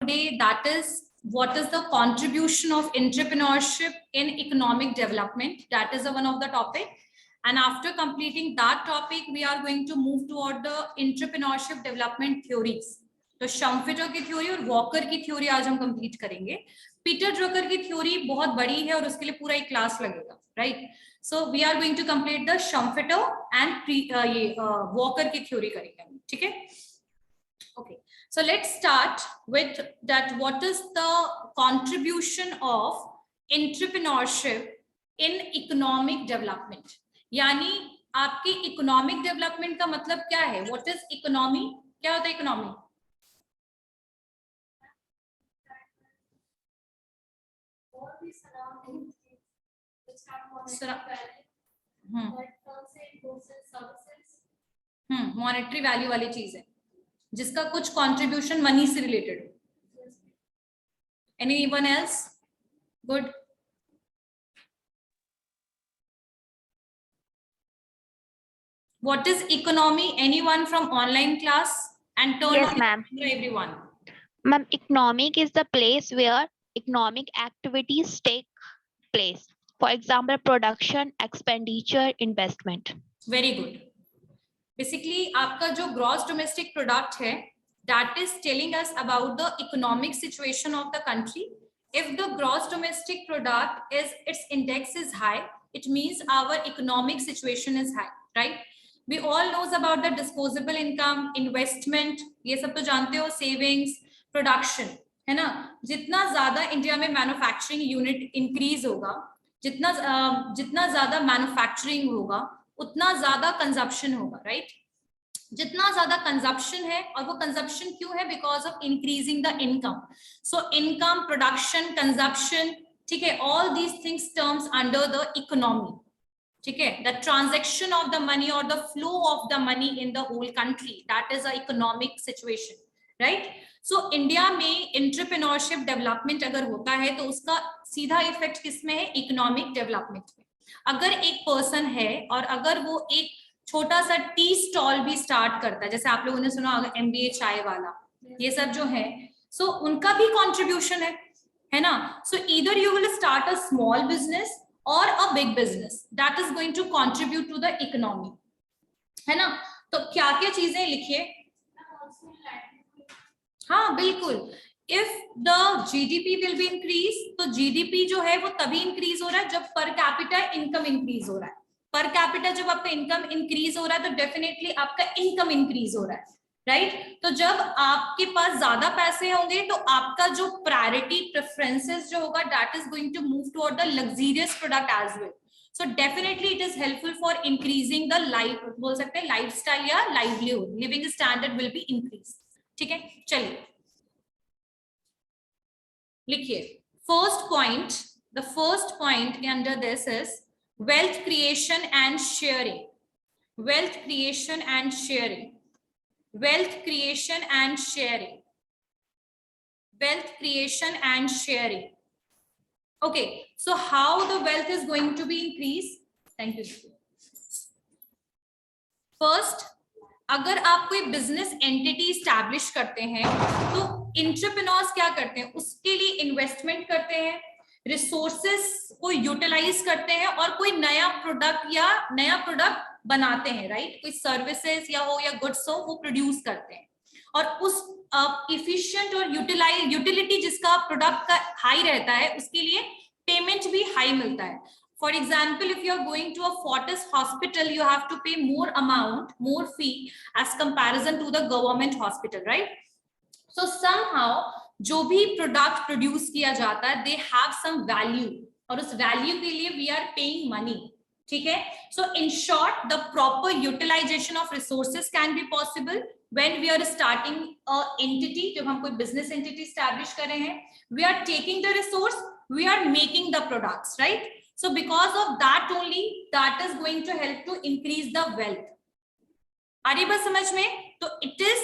today, that is what is the contribution of entrepreneurship in economic development. That is one of the topic. And after completing that topic, we are going to move toward the entrepreneurship development theories. तो शम्फिटर की theory और walker की theory आज हम complete करेंगे. Peter Drucker की theory बहुत बड़ी है और उसके लिए पूरा एक क्लास लगेगा, right? So we are going to complete the Schumpeter and ये वॉकर की थ्योरी करेंगे, ठीक है? Okay, so let's start with that. What is the contribution of entrepreneurship in economic development? यानी आपकी इकोनॉमिक डेवलपमेंट का मतलब क्या है? What is economy? क्या होता है इकोनॉमी? मॉनेटरी वैल्यू वाली चीज है जिसका कुछ कंट्रीब्यूशन मनी से रिलेटेड हो. Anyone else? Good. What is economy? Anyone from online class? And turn Yes, on ma'am. everyone. Ma'am, economic is the place where economic activities take place. For example, production, expenditure, investment. Very good. Basically, आपका जो gross domestic product है, that is telling us about the economic situation of the country. If the gross domestic product is its index is high, it means our economic situation is high, right? We all knows about the disposable income, investment, ये सब तो जानते हो, savings, production, है ना? जितना ज्यादा India में मैन्युफैक्चरिंग यूनिट इंक्रीज होगा, जितना ज्यादा मैन्युफैक्चरिंग होगा, उतना ज्यादा कंजप्शन होगा, राइट? जितना ज्यादा कंजप्शन है, और वो कंजप्शन क्यों है? Because of increasing the income. So income, production, consumption, ठीक है, all these things terms under the economy. ठीक है, the transaction of the money और the flow of the money in the whole country, that is a economic situation, right? So India में entrepreneurship development अगर होता है तो उसका सीधा इफेक्ट किसमें है? इकोनॉमिक डेवलपमेंट में. अगर एक पर्सन है और अगर वो एक छोटा सा टी स्टॉल भी स्टार्ट करता है, जैसे आप लोगों ने सुना होगा MBA चाय वाला, ये सब जो है, सो उनका भी कंट्रीब्यूशन है ना? सो either you will start a small business or a big business that is going to contribute to the economy, है ना? तो क्या क्या चीजें लिखिए. हाँ बिल्कुल. if the GDP will be increase, तो GDP जो है वो तभी इंक्रीज हो रहा है जब पर कैपिटा इनकम इंक्रीज हो रहा है. पर कैपिटा जब आपका इनकम इंक्रीज हो रहा है तो डेफिनेटली आपका इनकम इंक्रीज हो रहा है, राइट? तो जब आपके पास ज्यादा पैसे होंगे तो आपका जो प्रायोरिटी प्रेफरेंसेस जो होगा, that is going to move toward the luxurious product as well. So definitely it is helpful for increasing the life, बोल सकते हैं लाइफस्टाइल या livelihood, living standard will be increase. ठीक है, चलिए लिखिए. First point, the first point under this is wealth creation and sharing. Wealth creation and sharing. Wealth creation and sharing. Wealth creation and sharing. Okay, so how the wealth is going to be increased? Thank you. First, अगर आप कोई business entity establish करते हैं तो entrepreneurs क्या करते हैं? उसके लिए इन्वेस्टमेंट करते हैं, रिसोर्सेस को यूटिलाइज करते हैं और कोई नया प्रोडक्ट बनाते हैं, राइट? कोई सर्विसेज या हो या गुड्स हो, वो प्रोड्यूस करते हैं और उस इफिशिएंट और यूटिलिटी जिसका प्रोडक्ट का हाई रहता है उसके लिए पेमेंट भी हाई मिलता है. For example, if you are going to a Fortis hospital, you have to pay more amount, more fee as comparison to the government hospital, right? So somehow जो भी प्रोडक्ट प्रोड्यूस किया जाता है, they have some value और उस value के लिए we are paying money. ठीक है, so in short the proper utilisation of resources can be possible when we are starting a entity. जब हम कोई बिजनेस एंटिटी स्टैब्लिश कर रहे हैं, we are taking the resource, we are making the products, right? So because of that only, that is going to help to increase the wealth. आ रही बात समझ में? तो इट इज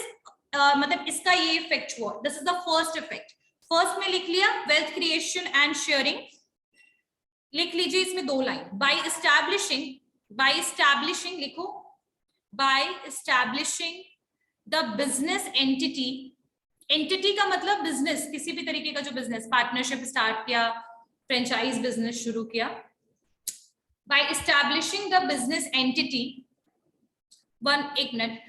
मतलब इसका ये इफेक्ट हुआ. This is the first effect. First में लिख लिया वेल्थ क्रिएशन एंड शेयरिंग. लिख लीजिए इसमें दो लाइन. बाय एस्टैब्लिशिंग लिखो. By establishing the business entity entity का मतलब बिजनेस, किसी भी तरीके का जो बिजनेस, पार्टनरशिप स्टार्ट किया, फ्रेंचाइज बिजनेस शुरू किया. By establishing the business entity, एक minute,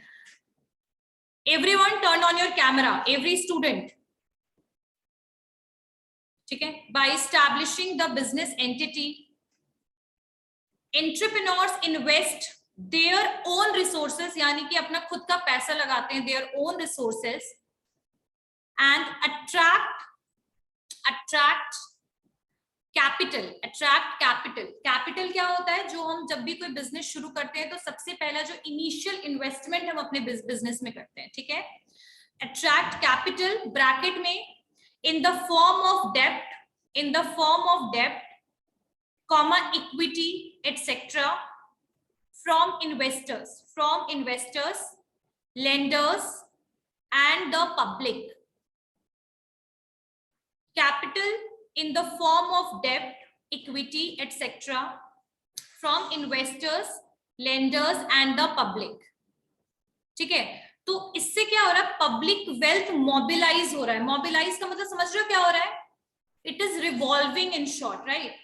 everyone turn on your camera, every student, ठीक है. By establishing the business entity, entrepreneurs invest their own resources, यानी कि अपना खुद का पैसा लगाते हैं, their own resources, and attract capital. Capital क्या होता है? जो हम जब भी कोई बिजनेस शुरू करते हैं तो सबसे पहला जो इनिशियल इन्वेस्टमेंट हम अपने बिजनेस में करते हैं, ठीक है. अट्रैक्ट कैपिटल ब्रैकेट में इन द फॉर्म ऑफ डेब्ट, comma equity etcetera, from investors, lenders and the public. Capital in the form of debt, equity, etc. from investors, lenders and the public. ठीक है. तो इससे क्या हो रहा है? पब्लिक वेल्थ मोबिलाइज हो रहा है. मोबिलाइज का मतलब समझ रहे हो क्या हो रहा है? It is revolving in short, right.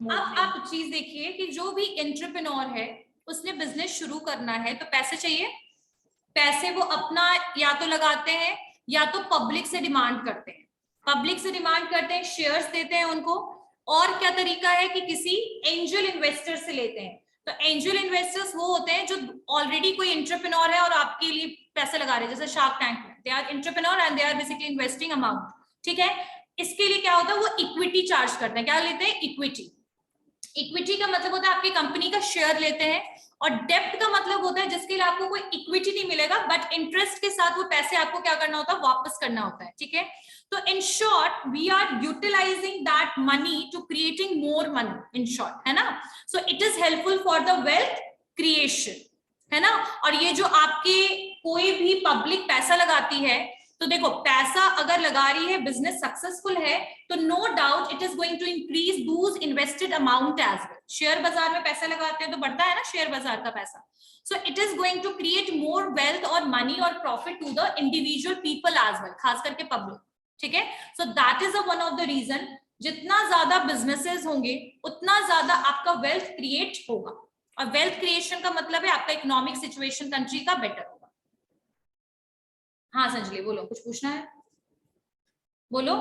अब आप चीज देखिए कि जो भी एंटरप्रेन्योर है उसने बिजनेस शुरू करना है तो पैसे चाहिए. पैसे वो अपना या तो लगाते हैं या तो पब्लिक से डिमांड करते हैं. पब्लिक से डिमांड करते हैं, शेयर्स देते हैं उनको, और क्या तरीका है कि किसी एंजल इन्वेस्टर से लेते हैं. तो एंजल इन्वेस्टर्स वो होते हैं जो ऑलरेडी कोई एंटरप्रेन्योर है और आपके लिए पैसे लगा रहे हैं, जैसे शार्क टैंक में. They are entrepreneur and they are basically investing amount, ठीक है. इसके लिए क्या होता है? वो इक्विटी चार्ज करते हैं. क्या लेते हैं? इक्विटी का मतलब होता है आपकी कंपनी का शेयर लेते हैं, और डेब्ट का मतलब होता है जिसके लिए आपको कोई इक्विटी नहीं मिलेगा बट इंटरेस्ट के साथ वो पैसे आपको क्या करना होता है? वापस करना होता है, ठीक है. तो in short we are utilising that money to creating more money, in short, है ना. So it is helpful for the wealth creation, है ना. और ये जो आपके कोई भी पब्लिक पैसा लगाती है, तो देखो पैसा अगर लगा रही है, बिजनेस सक्सेसफुल है, तो no doubt it is going to increase those invested amount as well. Share बाजार में पैसा लगाते हैं तो बढ़ता है ना शेयर बाजार का पैसा. So it is going to create more wealth और मनी और profit to the individual people as well, खास करके पब्लिक, ठीक है. So that is one of the reason, जितना ज्यादा बिजनेसेस होंगे उतना ज्यादा आपका वेल्थ क्रिएट होगा. और वेल्थ क्रिएशन का मतलब है आपका इकोनॉमिक सिचुएशन कंट्री का बेटर होगा. हाँ संजली बोलो, कुछ पूछना है? बोलो.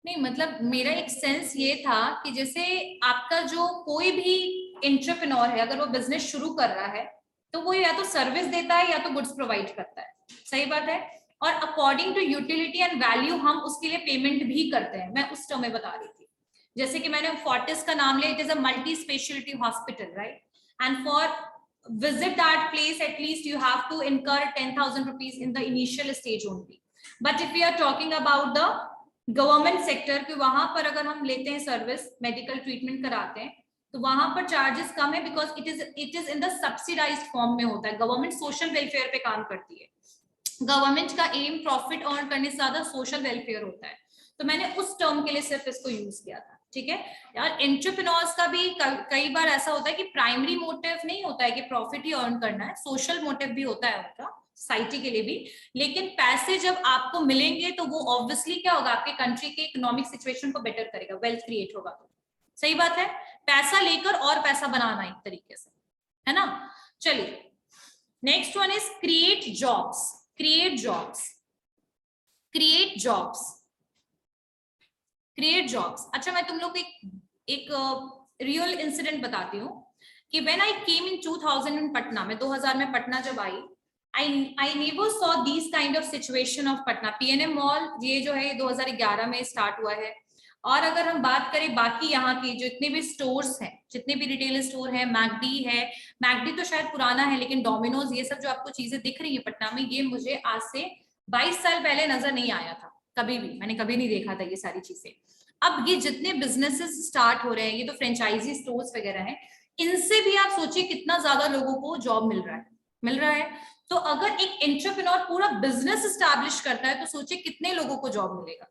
नहीं मतलब मेरा एक सेंस ये था कि जैसे आपका जो कोई भी एंटरप्रेन्योर है, अगर वो बिजनेस शुरू कर रहा है तो वो या तो सर्विस देता है या तो गुड्स प्रोवाइड करता है. सही बात है. और according to utility and value हम उसके लिए पेमेंट भी करते हैं. मैं उस टर्म में बता रही थी, जैसे कि मैंने फोर्टिस का नाम लिया. It is a multi speciality hospital, right. And for visit that place at least you have to incur 10,000 rupees in the initial stage only. But if we are talking about the government sector के, वहां पर अगर हम लेते हैं service, medical treatment कराते हैं, तो वहां पर चार्जेस कम है, because it is in the subsidised form में होता है. गवर्नमेंट सोशल वेलफेयर पे काम करती है. गवर्नमेंट का एम प्रॉफिट अर्न करने से ज्यादा सोशल वेलफेयर होता है. तो मैंने उस टर्म के लिए सिर्फ इसको यूज किया था, ठीक है यार. एंटरप्रेन्योर्स का भी कई बार ऐसा होता है कि प्राइमरी मोटिव नहीं होता है कि प्रॉफिट ही अर्न करना है, सोशल मोटिव भी होता है उनका, सोसाइटी के लिए भी. लेकिन पैसे जब आपको मिलेंगे तो वो ऑब्वियसली क्या होगा? आपके कंट्री के इकोनॉमिक सिचुएशन को बेटर करेगा, वेल्थ क्रिएट होगा. तो सही बात है, पैसा लेकर और पैसा बनाना एक तरीके से, है ना. चलिए next one is create jobs. Create jobs. अच्छा मैं तुम लोग को एक रियल इंसिडेंट बताती हूँ कि व्हेन आई केम इन 2000 इन पटना, में 2000 में पटना जब आई, I never saw these kind of situation of Patna. PNM mall ये जो है 2011 में स्टार्ट हुआ है. और अगर हम बात करें बाकी यहाँ की जितने भी स्टोर्स हैं, जितने भी रिटेल स्टोर है, मैकडी है, मैकडी तो शायद पुराना है, लेकिन डोमिनोज, ये सब जो आपको चीजें दिख रही है पटना में, ये मुझे आज से 22 साल पहले नजर नहीं आया था कभी भी. मैंने कभी नहीं देखा था ये सारी चीजें. अब ये जितने बिजनेसेस स्टार्ट हो रहे हैं, ये तो फ्रेंचाइजी स्टोर्स वगैरह हैं, इनसे भी आप सोचिए कितना ज्यादा लोगों को जॉब मिल रहा है. तो अगर एक एंटरप्रेन्योर पूरा बिजनेस एस्टैब्लिश करता है तो सोचिए कितने लोगों को जॉब मिलेगा.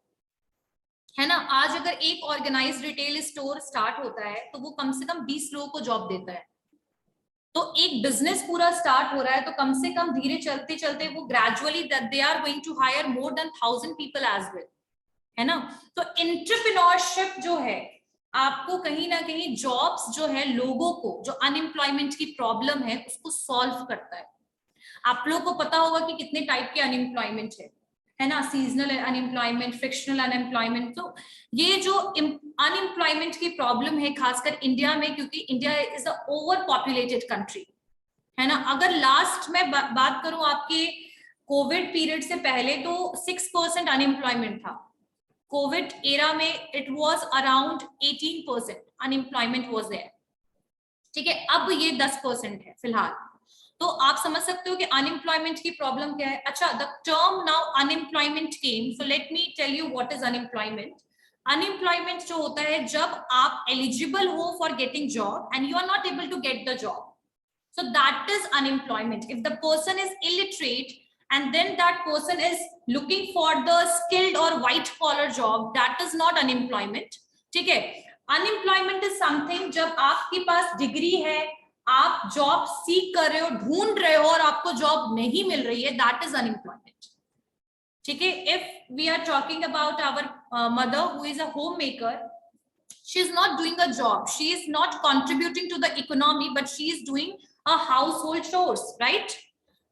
है ना। आज अगर एक ऑर्गेनाइज्ड रिटेल स्टोर स्टार्ट होता है तो वो कम से कम 20 लोगों को जॉब देता है। तो एक बिजनेस पूरा स्टार्ट हो रहा है तो कम से कम धीरे चलते चलते वो gradually they are going to hire more than 1000 people as well, है ना। तो एंटरप्रेन्योरशिप जो है आपको कहीं ना कहीं जॉब्स जो है, लोगों को जो अनएम्प्लॉयमेंट की प्रॉब्लम है उसको सॉल्व करता है। आप लोगों को पता होगा कि कितने टाइप के अनएम्प्लॉयमेंट है ना, सीजनल अनएम्प्लॉयमेंट, फ्रिक्शनल अनएम्प्लॉयमेंट। तो ये जो अनएम्प्लॉयमेंट की प्रॉब्लम है खासकर इंडिया में, क्योंकि India is a over populated country, है ना। अगर लास्ट में बात करूं आपके कोविड पीरियड से पहले तो 6% अनएम्प्लॉयमेंट था। कोविड एरा में it was around 18% unemployment was there, ठीक है। अब ये 10% है फिलहाल। तो आप समझ सकते हो कि अनएम्प्लॉयमेंट की प्रॉब्लम क्या है। अच्छा, the term now unemployment came, so let me tell you what is unemployment. Unemployment जो होता है जब आप एलिजिबल हो for getting job and you are not able to get the job, so that is unemployment. If the person is illiterate and then that person is looking for the skilled or white collar job, that is not unemployment, ठीक है। unemployment is something जब आपके पास degree है, आप job सीख कर रहे हो, ढूंढ रहे हो और आपको जॉब नहीं मिल रही है, that is unemployment, ठीक है। if we are talking about our mother who is a homemaker, she is not doing a job, she is not contributing to the economy, but she is doing a household chores, right?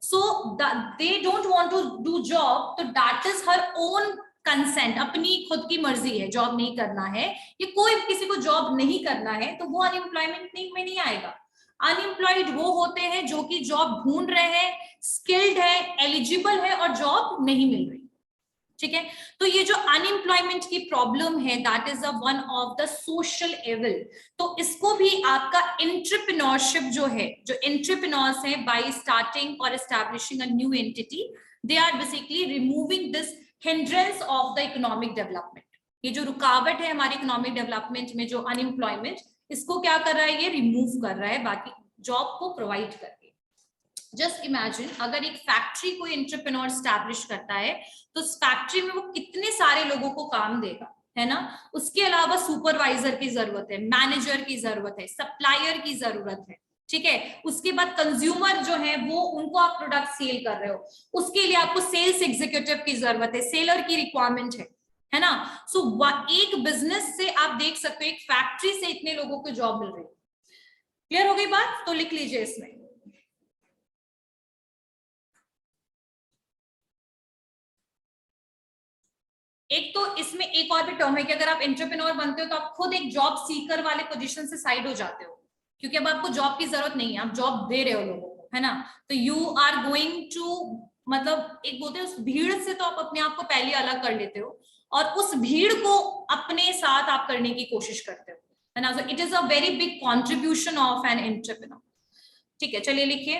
So that they don't want to do job, so that is her own consent, अपनी खुद की मर्जी है, job नहीं करना है, ये कोई किसी को जॉब नहीं करना है, तो वो अनएम्प्लॉयमेंट में नहीं आएगा। अनएम्प्लॉयड वो होते हैं जो कि जॉब ढूंढ रहे हैं, स्किल्ड है, एलिजिबल है और जॉब नहीं मिल रही, ठीक है। तो ये जो अनएम्प्लॉयमेंट की प्रॉब्लम है that is one of the social evil. तो इसको भी आपका एंटरप्रेन्योरशिप जो है, जो एंटरप्रेन्योर्स हैं बाय स्टार्टिंग और establishing a new entity, they are basically removing this hindrance of the economic development. ये जो रुकावट है हमारे इकोनॉमिक डेवलपमेंट में, जो अनएम्प्लॉयमेंट, इसको क्या कर रहा है, ये रिमूव कर रहा है बाकी जॉब को प्रोवाइड करके। जस्ट इमेजिन अगर एक फैक्ट्री कोई एंटरप्रेन्योर स्टैब्लिश करता है तो उस फैक्ट्री में वो कितने सारे लोगों को काम देगा, है ना। उसके अलावा सुपरवाइजर की जरूरत है, मैनेजर की जरूरत है, सप्लायर की जरूरत है, ठीक है। उसके बाद कंज्यूमर जो है वो, उनको आप प्रोडक्ट सेल कर रहे हो, उसके लिए आपको सेल्स एग्जीक्यूटिव की जरूरत है, सेलर की रिक्वायरमेंट है ना। सो एक बिजनेस से आप देख सकते हो, एक फैक्ट्री से इतने लोगों को जॉब मिल रही है। क्लियर हो गई बात? तो लिख लीजिए इसमें। एक तो इसमें एक और भी टर्म है कि अगर आप एंटरप्रेन्योर बनते हो तो आप खुद एक जॉब सीकर वाले पोजीशन से साइड हो जाते हो, क्योंकि अब आपको जॉब की जरूरत नहीं है, आप जॉब दे रहे हो लोगों को, है ना। तो यू आर गोइंग टू, मतलब एक बोलते हैं उस भीड़ से तो आप अपने आप को पहले अलग कर लेते हो और उस भीड़ को अपने साथ आप करने की कोशिश करते हो, है ना। So it is a very big contribution of an entrepreneur, ठीक है। चलिए लिखिए,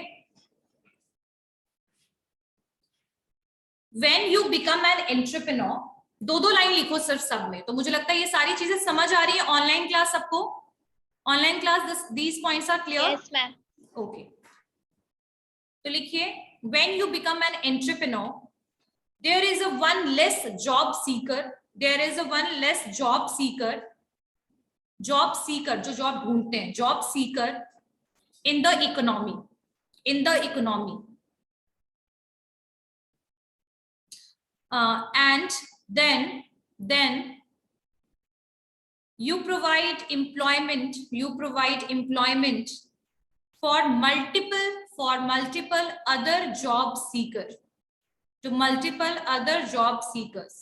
when you become an entrepreneur, दो लाइन लिखो सिर्फ सब में। तो मुझे लगता है ये सारी चीजें समझ आ रही है। ऑनलाइन क्लास सबको, online class these points are clear? Yes ma'am. Okay, तो लिखिए, when you become an entrepreneur, there is a one less job seeker, there is a one less job seeker, job seeker जो job ढूंढते हैं, job seeker in the economy, in the economy, and then you provide employment for multiple other job seekers, to multiple other job seekers,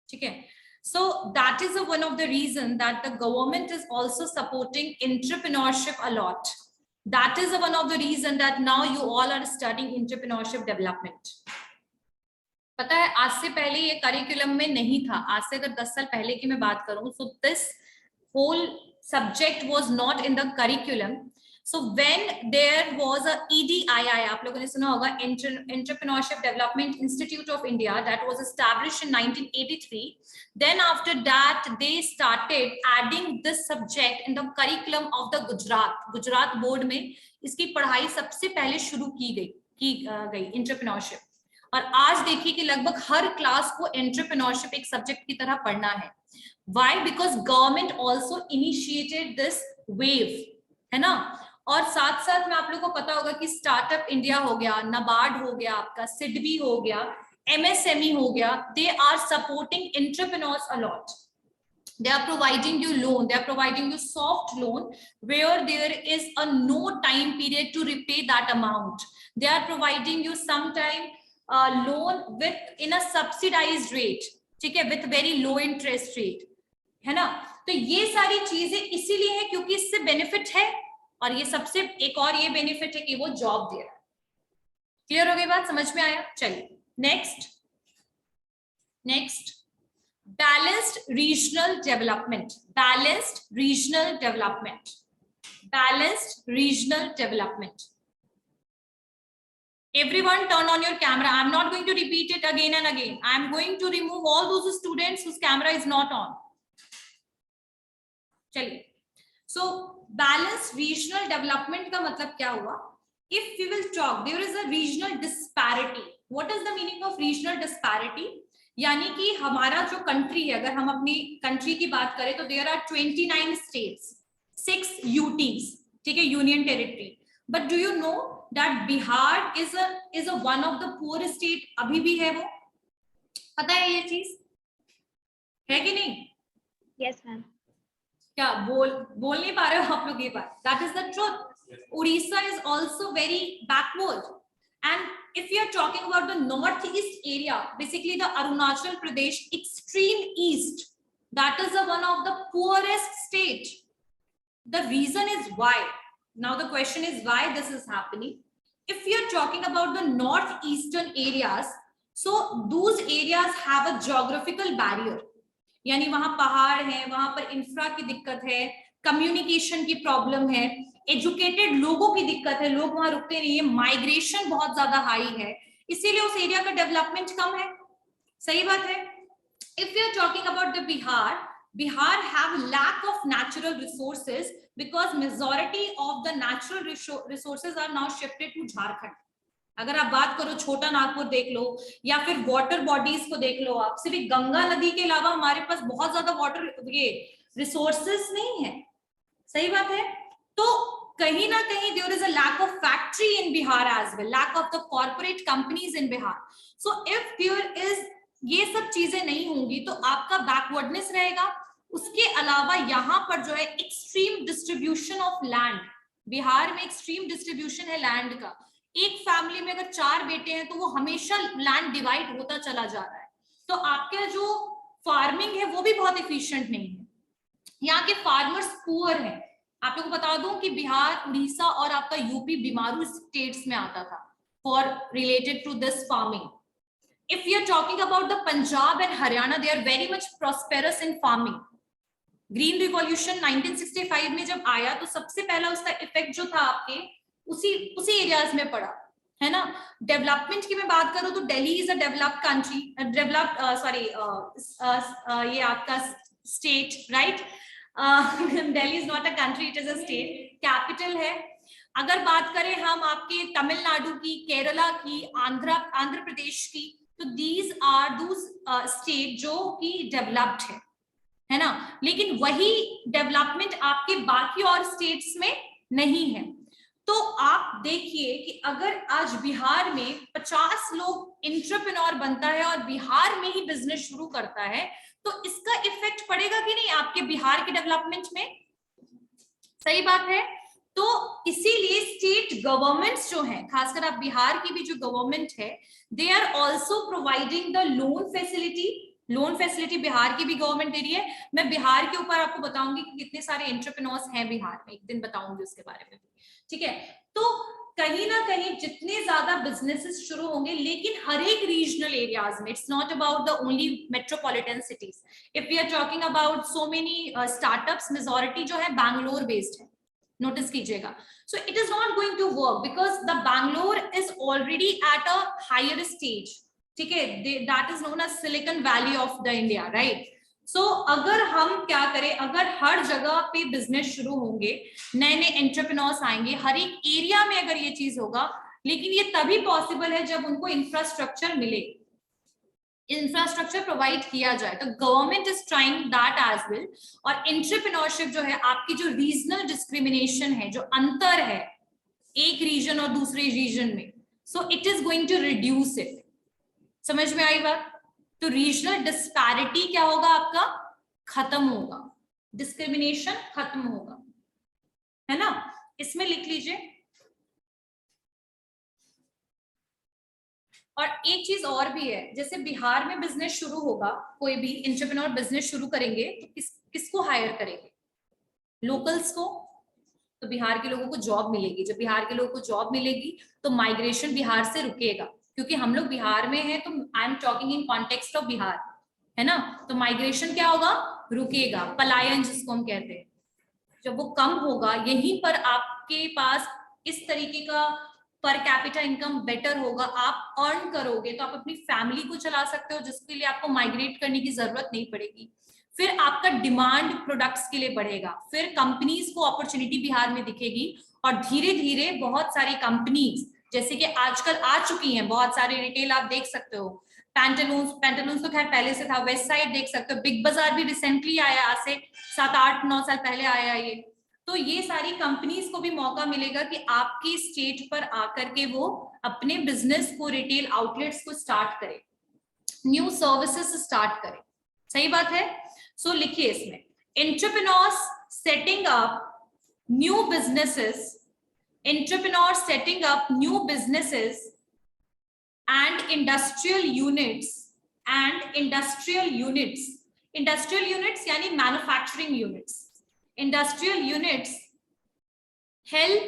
ठीक है। So that is one of the reason that the government is also supporting entrepreneurship a lot. That is one of the reason that now you all are studying entrepreneurship development. पता है आज से पहले ये curriculum में नहीं था, आज से अगर 10 साल पहले की मैं बात करूं, so this whole subject was not in the curriculum. So when there was a EDII, आप लोगों ने सुना होगा, Entrepreneurship Development Institute of India, that was established in 1983. Then after that they started adding this subject in the curriculum of the Gujarat board में इसकी पढ़ाई सबसे पहले शुरू की गई entrepreneurship। और आज देखिए कि लगभग हर क्लास को एंटरप्रेन्योरशिप एक सब्जेक्ट की तरह पढ़ना है। Why? Because government also initiated this wave, है ना। और साथ साथ में आप लोगों को पता होगा कि स्टार्टअप इंडिया हो गया, नाबार्ड हो गया, आपका सिडबी हो गया, MSME हो गया, they are supporting entrepreneurs a lot. They are providing you loan, they are providing you soft loan where there is a no time period to repay that amount. They are providing you sometime loan with in a subsidized rate, ठीक है, with very low interest rate, है ना। तो ये सारी चीजें इसीलिए है क्योंकि इससे बेनिफिट है, और ये सबसे एक और ये बेनिफिट है कि वो जॉब दे रहा है। क्लियर हो गई बात, समझ में आया? चलिए next balanced regional development, balanced regional development, balanced regional development. Everyone turn on your camera. I'm not going to repeat it again and again. I'm going to remove all those students whose camera is not on. चलिए, so balanced regional development का मतलब क्या हुआ? If we will talk, there is a regional disparity. What is the meaning of regional disparity? यानी कि हमारा जो country है, अगर हम अपनी कंट्री की बात करें तो देयर आर 29 स्टेट्स, 6 यूटीज, ठीक है, union territory. But do you know that Bihar is a one of the poor state, अभी भी है वो, पता है ये चीज है कि नहीं? Yes ma'am. क्या बोल नहीं पा रहे हो आप लोग ये बात? That is the truth. Orissa is also very backward. And if we are talking about the northeast area, basically the Arunachal Pradesh extreme east, that is one of the poorest state. The reason is why. Now the question is why this is happening. If we are talking about the northeastern areas, so those areas have a geographical barrier. यानी वहां पहाड़ है, वहां पर infra की दिक्कत है, communication की प्रॉब्लम है, एजुकेटेड लोगों की दिक्कत है, लोग वहां रुकते नहीं है, माइग्रेशन बहुत ज्यादा हाई है, इसीलिए उस एरिया का डेवलपमेंट कम है। सही बात है। If you are talking about the Bihar have lack of natural resources because majority of the natural resources are now shifted to Jharkhand. अगर आप बात करो छोटा नागपुर देख लो, या फिर वाटर बॉडीज को देख लो, आप सिर्फ गंगा नदी के अलावा हमारे पास बहुत ज्यादा वाटर ये रिसोर्सेज नहीं है। सही बात है। तो कहीं ना कहीं there is a lack of factory in Bihar as well, lack of the corporate companies in Bihar. So if there is ये सब चीजें नहीं होंगी तो आपका बैकवर्डनेस रहेगा। उसके अलावा यहाँ पर जो है extreme distribution of land, Bihar में एक्सट्रीम डिस्ट्रीब्यूशन है लैंड का। एक फैमिली में अगर 4 बेटे हैं तो वो हमेशा लैंड डिवाइड होता चला जा रहा है। तो आपका जो फार्मिंग है वो भी बहुत एफिशिएंट नहीं है। यहाँ के फार्मर्स पुअर हैं। आप लोगों को बता दूं कि बिहार, उड़ीसा और आपका यूपी बीमारू स्टेट्स में आता था for related to this farming. If you are talking about the Punjab and Haryana, they are very much prosperous in farming. Green revolution 1965 में जब आया तो सबसे पहला उसका इफेक्ट जो था आपके उसी एरियाज में पड़ा, है ना। डेवलपमेंट की मैं बात करूं तो Delhi is a developed country, ये आपका state, right. Delhi is not a country, it is a state, capital है। अगर बात करें हम आपके तमिलनाडु की, केरला की, आंध्र प्रदेश की, तो दीज आर दूस स्टेट जो कि डेवलप्ड है ना। लेकिन वही डेवलपमेंट आपके बाकी और स्टेट्स में नहीं है। तो आप देखिए कि अगर आज बिहार में 50 लोग एंटरप्रेन्योर बनता है और बिहार में ही बिजनेस शुरू करता है, तो इसका इफेक्ट पड़ेगा कि नहीं आपके बिहार के डेवलपमेंट में? सही बात है। तो इसीलिए स्टेट गवर्नमेंट्स जो हैं, खासकर आप बिहार की भी जो गवर्नमेंट है, they are also providing the loan facility. Loan facility Bihar की भी गवर्नमेंट दे रही है। मैं बिहार के ऊपर आपको बताऊंगी कि कितने सारे एंटरप्रेन्योर्स हैं बिहार में, एक दिन बताऊंगी उसके बारे में, ठीक है। तो कहीं ना कहीं जितने ज्यादा बिजनेसेस शुरू होंगे, लेकिन हर एक रीजनल एरियाज में, it's not about the only metropolitan cities. If we are talking about so many startups, majority जो है बैंगलोर बेस्ड है, नोटिस कीजिएगा। So it is not going to work because the Bangalore is already at a higher stage, ठीक है। That is known as Silicon Valley of the India, right. So अगर हम क्या करें, अगर हर जगह पे बिजनेस शुरू होंगे, नए नए एंटरप्रेन्योर्स आएंगे, हर एक एरिया में अगर ये चीज होगा, लेकिन ये तभी पॉसिबल है जब उनको इंफ्रास्ट्रक्चर मिले, इंफ्रास्ट्रक्चर प्रोवाइड किया जाए। तो government is trying that as well. और एंटरप्रेन्योरशिप जो है, आपकी जो रीजनल डिस्क्रिमिनेशन है, जो अंतर है एक रीजन और दूसरे रीजन में, so it is going to reduce it. समझ में आई बात? तो रीजनल डिस्पैरिटी क्या होगा आपका? खत्म होगा, डिस्क्रिमिनेशन खत्म होगा, है ना? इसमें लिख लीजिए। और एक चीज और भी है, जैसे बिहार में बिजनेस शुरू होगा, कोई भी एंटरप्रेन्योर बिजनेस शुरू करेंगे तो किसको हायर करेंगे? लोकल्स को। तो बिहार के लोगों को जॉब मिलेगी। जब बिहार के लोगों को जॉब मिलेगी तो माइग्रेशन बिहार से रुकेगा, क्योंकि हम लोग बिहार में हैं, तो I am talking in context of Bihar, है ना? तो माइग्रेशन क्या होगा? रुकेगा, पलायन जिसको हम कहते हैं। जब वो कम होगा, यहीं पर आपके पास इस तरीके का पर कैपिटा इनकम बेटर होगा, आप अर्न करोगे तो आप अपनी फैमिली को चला सकते हो, जिसके लिए आपको माइग्रेट करने की जरूरत नहीं पड़ेगी। फिर आपका डिमांड प्रोडक्ट्स के लिए बढ़ेगा, फिर कंपनीज को अपॉर्चुनिटी बिहार में दिखेगी, और धीरे धीरे बहुत सारी कंपनीज जैसे कि आजकल आ चुकी हैं, बहुत सारे रिटेल आप देख सकते हो, पैंटालून्स तो खैर पहले से था, वेस्ट साइड देख सकते हो, बिग बाजार भी रिसेंटली आया, आज से 7-8-9 साल पहले आया ये। तो ये सारी कंपनीज को भी मौका मिलेगा कि आपकी स्टेट पर आकर के वो अपने बिजनेस को, रिटेल आउटलेट्स को स्टार्ट करें, न्यू सर्विसेज स्टार्ट करें। सही बात है? सो लिखिए इसमें, entrepreneurs setting up new businesses, entrepreneurs setting up new businesses and industrial units यानी manufacturing units, industrial units help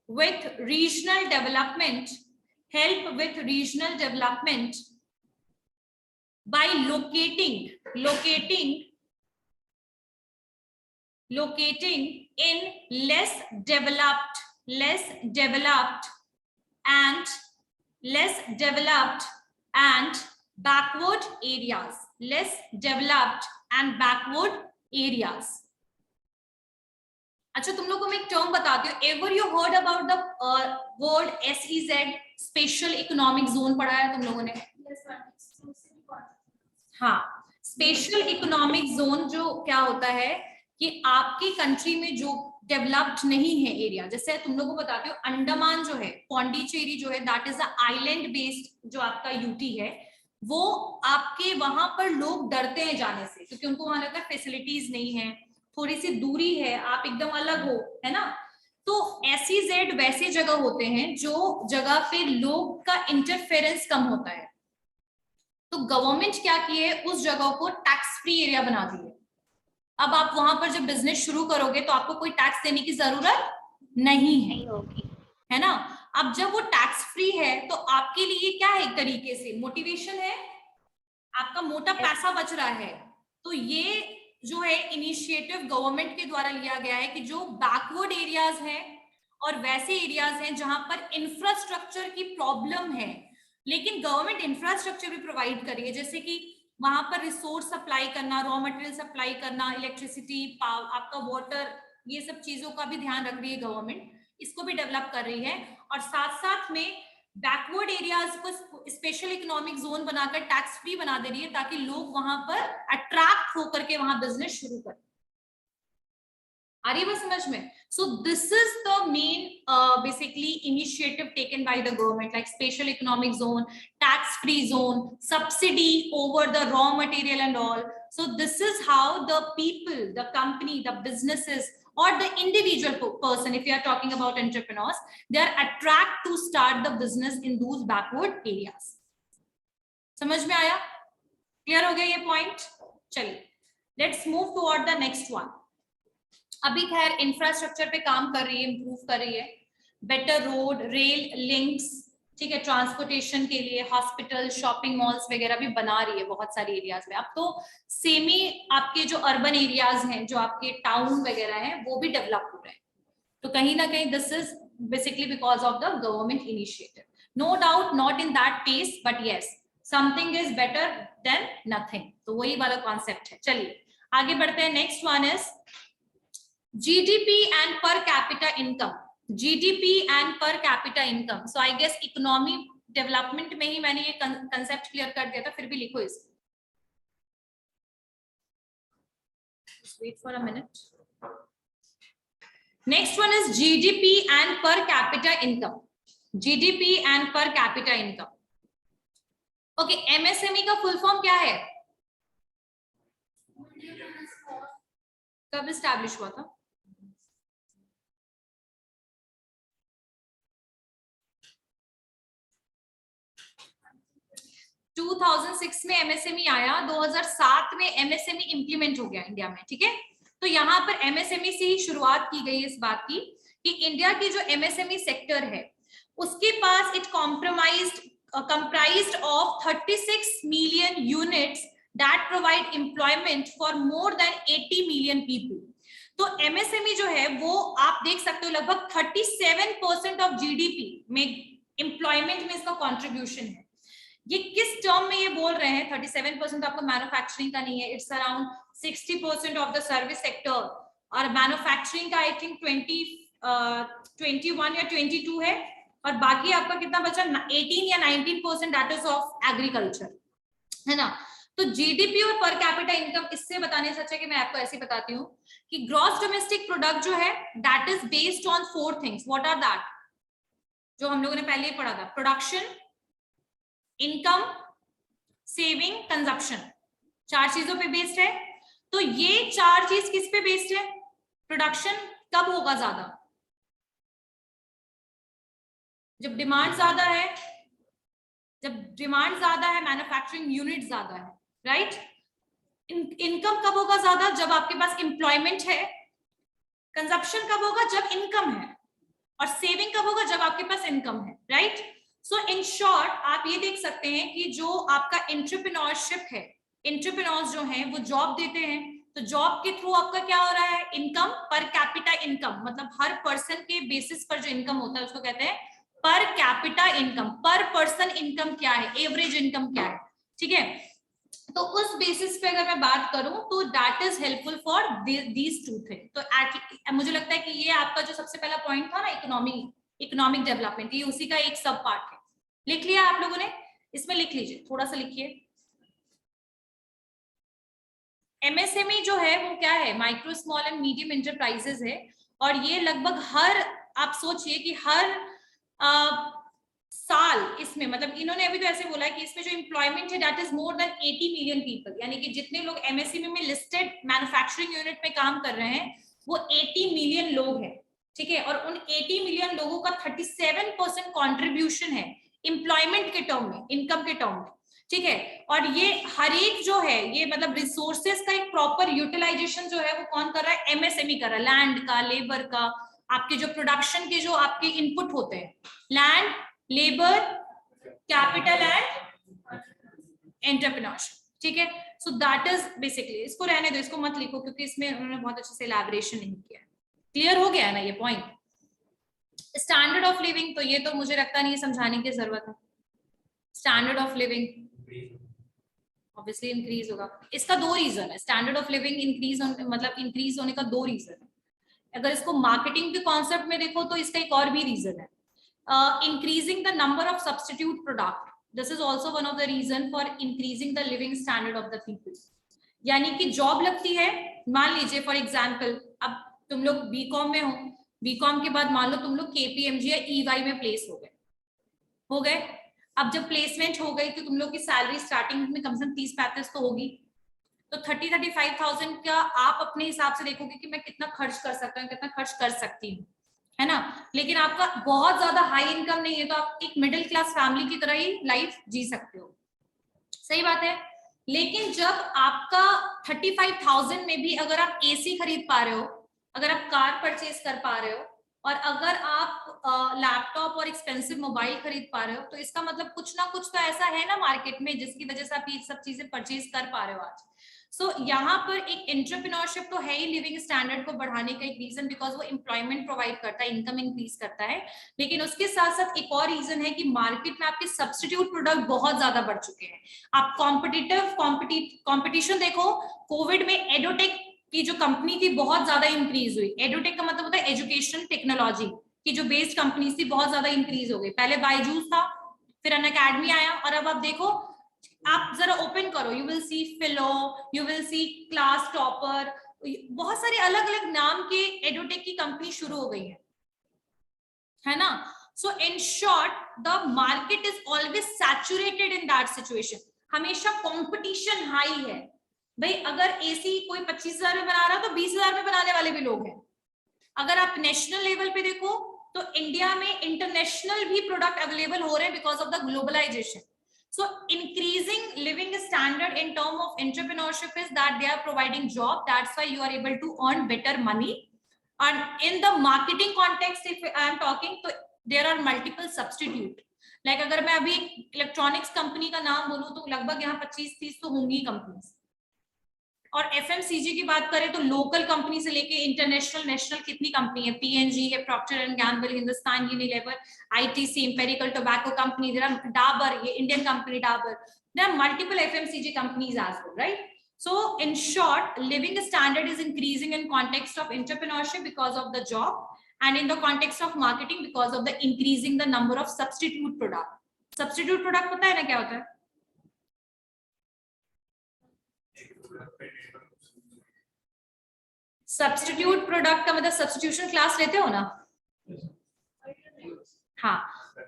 with regional development by locating in less developed and backward areas, अच्छा, तुम लोगों को मैं एक टर्म बताती हूँ। Ever you heard about the word SEZ, special economic zone पढ़ा है तुम लोगों ने? हाँ, स्पेशल इकोनॉमिक जोन जो क्या होता है कि आपकी कंट्री में जो डेवलप्ड नहीं है एरिया, जैसे तुम लोगों को बताती हूँ, अंडमान जो है, पौंडीचेरी जो है, that is a island based जो आपका यूटी है, वो आपके वहां पर लोग डरते हैं जाने से, क्योंकि उनको वहां लगता है फैसिलिटीज नहीं है, थोड़ी सी दूरी है, आप एकदम अलग हो, है ना? तो SEZ वैसे जगह होते हैं जो जगह पे लोग का इंटरफेरेंस कम होता है। तो गवर्नमेंट क्या की है, उस जगह को टैक्स फ्री एरिया बना दी है। अब आप वहां पर जब बिजनेस शुरू करोगे तो आपको कोई टैक्स देने की जरूरत नहीं होगी, है ना? अब जब वो टैक्स फ्री है तो आपके लिए क्या है, एक तरीके से मोटिवेशन है, आपका मोटा पैसा बच रहा है। तो ये जो है इनिशिएटिव गवर्नमेंट के द्वारा लिया गया है कि जो बैकवर्ड एरियाज हैं और वैसे एरियाज हैं जहां पर इंफ्रास्ट्रक्चर की प्रॉब्लम है, लेकिन गवर्नमेंट इंफ्रास्ट्रक्चर भी प्रोवाइड कर रही है, जैसे कि वहां पर रिसोर्स सप्लाई करना, रॉ मटेरियल सप्लाई करना, इलेक्ट्रिसिटी, आपका वाटर, ये सब चीजों का भी ध्यान रख रही है गवर्नमेंट, इसको भी डेवलप कर रही है। और साथ साथ में बैकवर्ड एरियाज को स्पेशल इकोनॉमिक जोन बनाकर टैक्स फ्री बना दे रही है, ताकि लोग वहां पर अट्रैक्ट होकर के वहां बिजनेस शुरू करें। आ रही है बात समझ में? So this is the main basically initiative taken by the government, like special economic zone, tax free zone, subsidy over the raw material and all. So this is how the people, the company, the businesses or the individual person, if you are talking about entrepreneurs, they are attract to start the business in those backward areas. समझ में आया? Clear हो गया ये point? चलिए, let's move toward the next one. अभी खैर infrastructure पे काम कर रही है, इंप्रूव कर रही है, बेटर रोड, रेल लिंक्स, ठीक है, ट्रांसपोर्टेशन के लिए, हॉस्पिटल, शॉपिंग मॉल्स वगैरह भी बना रही है बहुत सारी एरियाज में। अब तो सेमी आपके जो अर्बन एरियाज हैं, जो आपके टाउन वगैरह हैं, वो भी डेवलप हो रहे हैं। तो कहीं ना कहीं this is basically because of the government initiative, no doubt, not in that pace, but yes, something is better than nothing. तो वही वाला कॉन्सेप्ट है। चलिए आगे बढ़ते हैं। Next one is GDP and per capita income। GDP and per capita income. So I guess economy development में ही मैंने ये कंसेप्ट क्लियर कर दिया था, फिर भी लिखो इसको. Wait for a minute. Next one is GDP and per capita income. GDP and per capita income. Okay, MSME का फुल फॉर्म क्या है? कब एस्टैब्लिश हुआ था? टू 2006 में एमएसएमई आया, 2007 में एमएसएमई इंप्लीमेंट हो गया इंडिया में. ठीक है, तो यहाँ पर एमएसएमई से ही शुरुआत की गई इस बात की कि इंडिया की जो एमएसएमई सेक्टर है उसके पास it comprised of 36 million units that provide employment for more than 80 million people. तो एमएसएमई जो है वो आप देख सकते हो लगभग 37% ऑफ जीडीपी में एम्प्लॉयमेंट में इसका कंट्रीब्यूशन है. ये किस टर्म में ये बोल रहे हैं? 37% आपको मैन्युफैक्चरिंग का नहीं है, it's around 60% of the service sector, और मैन्युफैक्चरिंग का आई थिंक 21 या 22 है, और बाकी आपका कितना बचा? 18 या 19% दैट इज ऑफ एग्रीकल्चर, है ना. तो जीडीपी और पर कैपिटा इनकम इससे बताने से अच्छा कि मैं आपको ऐसे बताती हूँ कि ग्रॉस डोमेस्टिक प्रोडक्ट जो है that is based on 4 things. What are that? जो हम लोगों ने पहले ही पढ़ा था, प्रोडक्शन, इनकम, सेविंग, कंजप्शन, 4 चीजों पे बेस्ड है. तो ये 4 चीज किस पे बेस्ड है? प्रोडक्शन कब होगा ज्यादा? जब डिमांड ज्यादा है. जब डिमांड ज्यादा है, मैन्युफैक्चरिंग यूनिट ज्यादा है, राइट. इनकम कब होगा ज्यादा? जब आपके पास एम्प्लॉयमेंट है. कंजप्शन कब होगा? जब इनकम है. और सेविंग कब होगा? जब आपके पास इनकम है, राइट. सो इन शॉर्ट आप ये देख सकते हैं कि जो आपका एंटरप्रेन्योरशिप है, एंटरप्रेन्योर्स जो हैं वो जॉब देते हैं, तो जॉब के थ्रू आपका क्या हो रहा है? इनकम, पर कैपिटा इनकम, मतलब हर पर्सन के बेसिस पर जो इनकम होता है उसको कहते हैं पर कैपिटा इनकम. पर पर्सन इनकम क्या है? एवरेज इनकम क्या है? ठीक है, तो उस बेसिस पे अगर मैं बात करूं तो that is helpful for these 2 thing. तो मुझे लगता है कि ये आपका जो सबसे पहला पॉइंट था ना, इकोनॉमिक डेवलपमेंट, ये उसी का एक सब पार्ट है. लिख लिया आप लोगों ने? इसमें लिख लीजिए, थोड़ा सा लिखिए. एमएसएमई जो है वो क्या है? Micro small and medium enterprises है, और ये लगभग हर, आप सोचिए कि हर साल इसमें, मतलब इन्होंने अभी तो ऐसे बोला है कि इसमें जो एम्प्लॉयमेंट है that is more than 80 million people, यानी कि जितने लोग एमएसएमई में लिस्टेड मैन्युफैक्चरिंग यूनिट में काम कर रहे हैं वो 80 मिलियन लोग हैं. ठीक है, और उन 80 मिलियन लोगों का 37% कॉन्ट्रीब्यूशन है एम्प्लॉयमेंट के टर्म में, इनकम के टर्म में. ठीक है, और ये हर एक जो है ये मतलब रिसोर्सेज का एक प्रॉपर यूटिलाइजेशन जो है वो कौन कर रहा है? एमएसएमई कर रहा है. लैंड का, लेबर का, आपके जो प्रोडक्शन के जो आपके इनपुट होते हैं, land, labour, capital and entrepreneurship. ठीक है, सो दैट इज बेसिकली, इसको रहने दो, इसको मत लिखो क्योंकि इसमें उन्होंने बहुत अच्छे से एलैबोरेशन नहीं किया. क्लियर हो गया है ना ये पॉइंट? स्टैंडर्ड ऑफ लिविंग, तो ये तो मुझे लगता नहीं समझाने की जरूरत है. Standard of living obviously increase होगा. इसका 2 रीजन है. स्टैंडर्ड ऑफ लिविंग इंक्रीज मतलब इंक्रीज होने का 2 रीजन है. अगर इसको मार्केटिंग के कॉन्सेप्ट में देखो तो इसका एक और भी रीजन है, increasing the number of substitute product. This is also one of the reason for increasing the living standard of the people. यानी कि जॉब लगती है, मान लीजिए फॉर एग्जाम्पल अब तुम लोग बीकॉम में हो, बीकॉम के बाद मान लो तुम लोग केपीएमजी या ईवाई में प्लेस हो गए. अब जब प्लेसमेंट हो गई तो तुम लोग की सैलरी स्टार्टिंग में कम से कम 30-35 तो होगी. तो 30-35,000 का आप अपने हिसाब से देखोगे कि मैं कितना खर्च कर सकता हूँ, कितना खर्च कर सकती हूँ, है ना. लेकिन आपका बहुत ज्यादा हाई इनकम नहीं है तो आप एक मिडिल क्लास फैमिली की तरह ही लाइफ जी सकते हो. सही बात है. लेकिन जब आपका 35,000 में भी अगर आप एसी खरीद पा रहे हो, अगर आप कार परचेज कर पा रहे हो, और अगर आप लैपटॉप और एक्सपेंसिव मोबाइल खरीद पा रहे हो, तो इसका मतलब कुछ ना कुछ तो ऐसा है ना मार्केट में जिसकी वजह से आप ये सब चीजें परचेज कर पा रहे हो आज. सो यहाँ पर एक एंटरप्रेन्योरशिप तो है ही लिविंग स्टैंडर्ड को बढ़ाने का एक रीजन, बिकॉज वो एम्प्लॉयमेंट प्रोवाइड करता है, इनकम इंक्रीज करता है. लेकिन उसके साथ साथ एक और रीजन है कि मार्केट में आपके सब्स्टिट्यूट प्रोडक्ट बहुत ज्यादा बढ़ चुके हैं. आप कॉम्पिटिशन देखो. कोविड में एडोटेक की जो कंपनी थी बहुत ज्यादा इंक्रीज हुई. एडोटेक का मतलब होता है एजुकेशन टेक्नोलॉजी, की जो बेस्ड कंपनीज थी बहुत ज्यादा इंक्रीज हो गई। पहले बायजूस था, फिर अनअकैडमी आया, और अब आप देखो, आप जरा ओपन करो, you will see Filo, you will see class topper, बहुत सारे अलग अलग नाम के एडुटेक की कंपनी शुरू हो गई है ना। So in short the market is always saturated in that situation, हमेशा कंपटीशन हाई है भाई। अगर एसी कोई 25,000 में बना रहा है तो 20,000 में बनाने वाले भी लोग हैं। अगर आप नेशनल लेवल पे देखो तो इंडिया में इंटरनेशनल भी प्रोडक्ट अवेलेबल हो रहे हैं because of the globalization. So increasing living standard in term of entrepreneurship is that they are providing job. That's why you are able to earn better money. And in the marketing context, if I am talking, तो there are multiple substitute. Like अगर मैं अभी electronics company का नाम बोलूं तो लगभग यहाँ 25-30 तो होंगी कंपनीज। और एफएमसीजी की बात करें तो लोकल कंपनी से लेके इंटरनेशनल नेशनल कितनी कंपनी है, पीएनजी है, Procter and Gamble, Hindustan Unilever, ITC, imperial tobacco company, Dabur, ये Indian company Dabur, there are multiple FMCG companies as well, right. So in short, living standard is increasing in context of entrepreneurship because of the job, and in the context of marketing because of the increasing the number of substitute product. Substitute product पता है ना क्या होता है? Substitute product का मतलब substitution class लेते हो ना? हाँ,